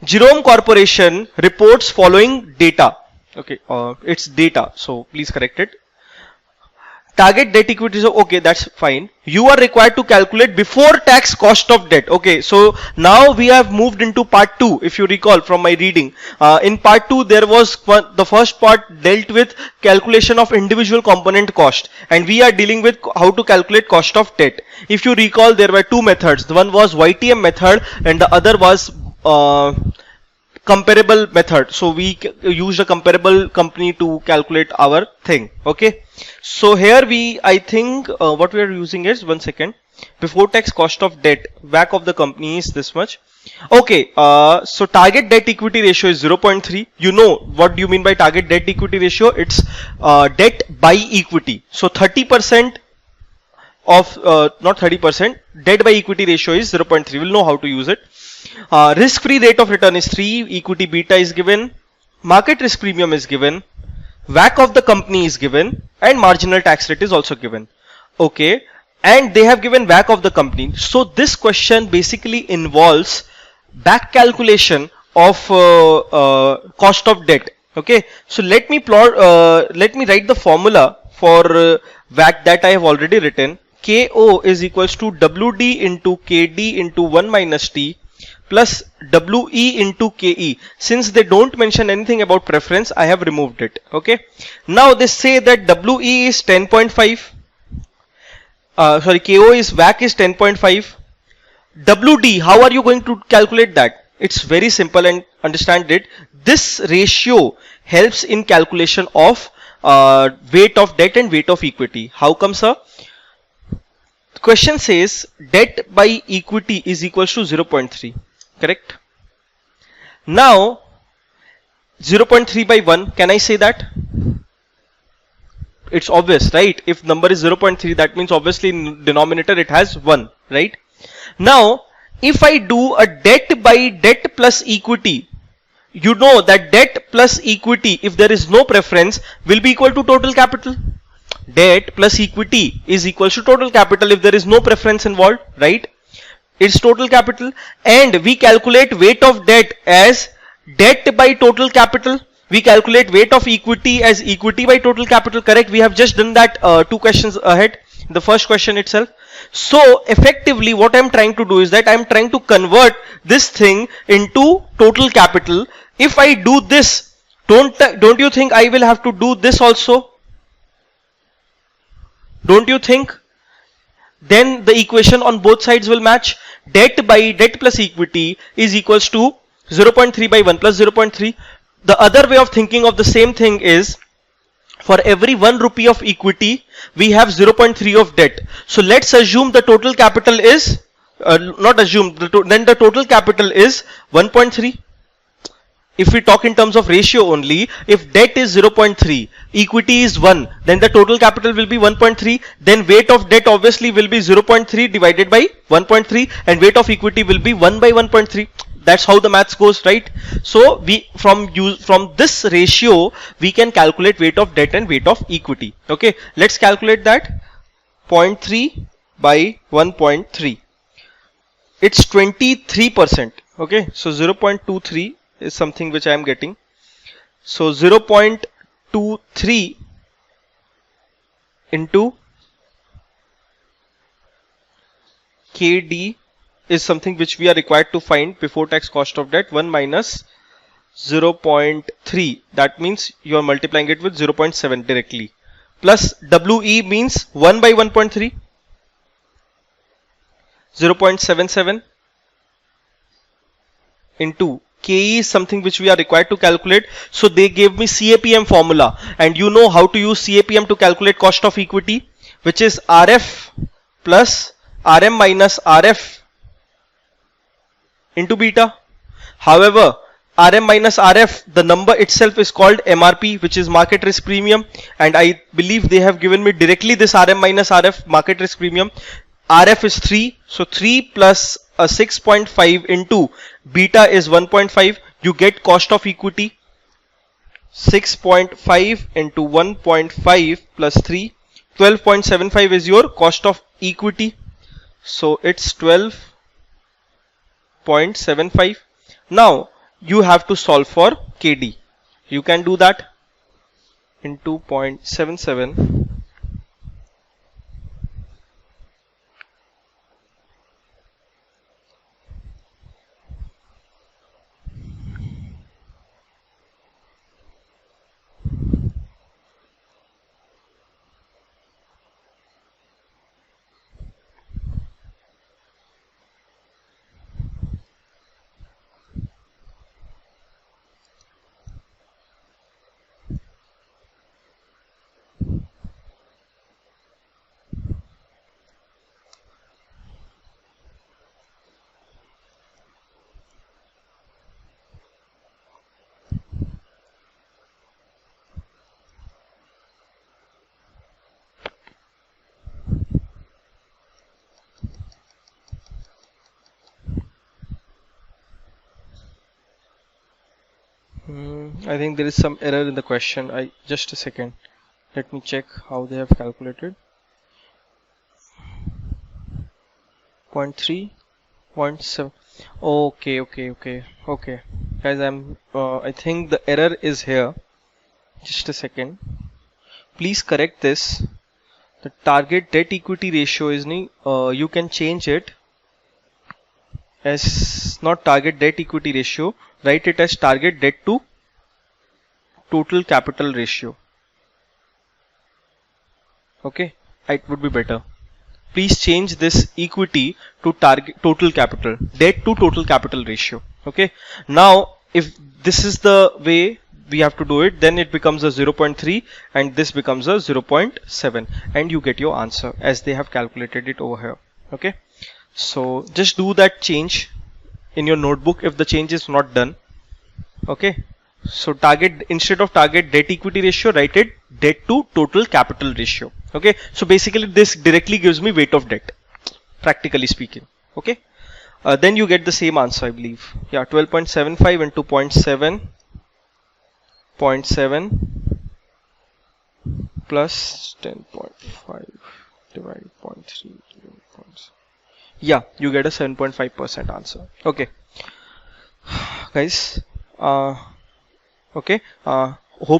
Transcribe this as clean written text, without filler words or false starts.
Jerome Corporation reports following data. Okay, it's data, so please correct it. Target debt equity, so okay, that's fine. You are required to calculate before tax cost of debt. Okay, so now we have moved into part 2. If you recall from my reading, in part 2 there was the first part dealt with calculation of individual component cost, and we are dealing with how to calculate cost of debt. If you recall, there were two methods. The one was YTM method and the other was comparable method. So we used a comparable company to calculate our thing. Okay, so here I think what we are using is, one second, before tax cost of debt, WACC of the company is this much. Okay, so target debt equity ratio is 0.3. You know what do you mean by target debt equity ratio? It's debt by equity. So 30% of not 30%, debt by equity ratio is 0.3. We'll know how to use it. Risk-free rate of return is 3, equity beta is given, market risk premium is given, WACC of the company is given, and marginal tax rate is also given. Okay, and they have given WACC of the company. So this question basically involves back calculation of cost of debt. Okay, so let me write the formula for WACC that I have already written. KO is equals to WD into KD into 1 minus T plus WE into KE. Since they don't mention anything about preference, I have removed it. Okay. Now they say that WE is 10.5. KO is WACC is 10.5. WD, how are you going to calculate that? It's very simple, and understand it. This ratio helps in calculation of weight of debt and weight of equity. How come, sir? The question says debt by equity is equals to 0.3. Correct? Now 0.3 by 1, can I say that? It's obvious, right? If number is 0.3, that means obviously in denominator it has 1, right? Now if I do a debt by debt plus equity, you know that debt plus equity, if there is no preference, will be equal to total capital. Debt plus equity is equal to total capital if there is no preference involved, right? It's total capital, and we calculate weight of debt as debt by total capital. We calculate weight of equity as equity by total capital. Correct? We have just done that 2 questions ahead, the first question itself. So effectively what I'm trying to do is that I'm trying to convert this thing into total capital. If I do this, don't you think I will have to do this also? Don't you think? Then the equation on both sides will match. Debt by debt plus equity is equals to 0.3 by 1 plus 0.3. The other way of thinking of the same thing is, for every 1 rupee of equity, we have 0.3 of debt. So let's assume the total capital is, then the total capital is 1.3. If we talk in terms of ratio only, if debt is 0.3, equity is 1, then the total capital will be 1.3. Then weight of debt obviously will be 0.3 divided by 1.3, and weight of equity will be 1 by 1.3. That's how the maths goes, right? So we from this ratio we can calculate weight of debt and weight of equity. Okay, let's calculate that. 0.3 by 1.3. It's 23%. Okay, so 0.23 is something which I am getting. So 0.23 into KD is something which we are required to find before tax cost of debt. 1 minus 0.3, that means you are multiplying it with 0.7 directly, plus WE means 1 by 1.3, 0.77 into KE is something which we are required to calculate. So they gave me CAPM formula, and you know how to use CAPM to calculate cost of equity, which is RF plus RM minus RF into beta. However, RM minus RF, the number itself is called MRP, which is market risk premium, and I believe they have given me directly this RM minus RF, market risk premium. RF is 3, so 3 plus a 6.5 into beta is 1.5, you get cost of equity. 6.5 into 1.5 plus 3, 12.75 is your cost of equity. So it's 12.75. Now you have to solve for KD. You can do that into 0.77 I think there is some error in the question. Just a second. Let me check how they have calculated. 0.3, 0.7. Okay. Guys, I think the error is here. Just a second. Please correct this. The target debt equity ratio is you can change it as not target debt equity ratio. Write it as target debt to total capital ratio. Okay, it would be better. Please change this equity to target total capital, debt to total capital ratio. Okay, now if this is the way we have to do it, then it becomes a 0.3 and this becomes a 0.7 and you get your answer as they have calculated it over here. Okay, so just do that change in your notebook if the change is not done. Okay, so target, instead of target debt equity ratio, write it debt to total capital ratio. Okay, so basically this directly gives me weight of debt, practically speaking. Okay, then you get the same answer, I believe. Yeah, 12.75 into 0.7 plus 10.5 divided 0.3. Yeah, you get a 7.5% answer. Okay, guys. Okay.